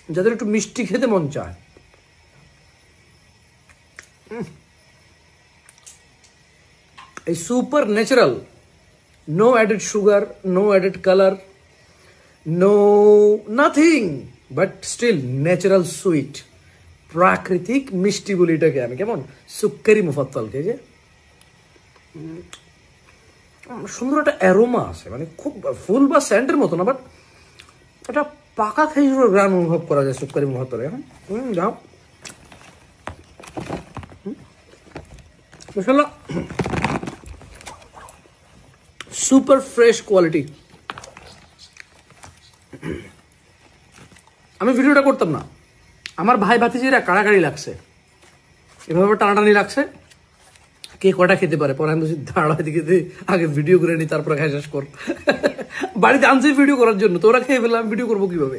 যাদের একটু মিষ্টি খেতে মন চায়। এই super natural, no added sugar, no added colour, no nothing, but still natural sweet, প্রাকৃতিক মিষ্টি বলি এটাকে আমি, কেমন সুক্কারি মুফাত্তালকে, যে সুন্দর একটা অ্যারোমা আছে, মানে খুব ফুল বা স্যান্ডের মতো না, বাট একটা পাকা খেজুরের গ্রান অনুভব করা যায় সুক্কারি মুফাত্তালে। যাও মাশাআল্লাহ, সুপার ফ্রেশ কোয়ালিটি। আমি ভিডিওটা করতাম না, আমার ভাই ভাতিজিরা কাড়াকাড়ি লাগছে, এভাবে টানাটানি লাগছে, কে কটা খেতে পারে। পরে আমি দাঁড়া দিকে আগে ভিডিও করে নি, তারপরে খাই শেষ কর। বাড়িতে আনছি ভিডিও করার জন্য, তোরা খেয়ে ফেললাম, ভিডিও করবো কিভাবে?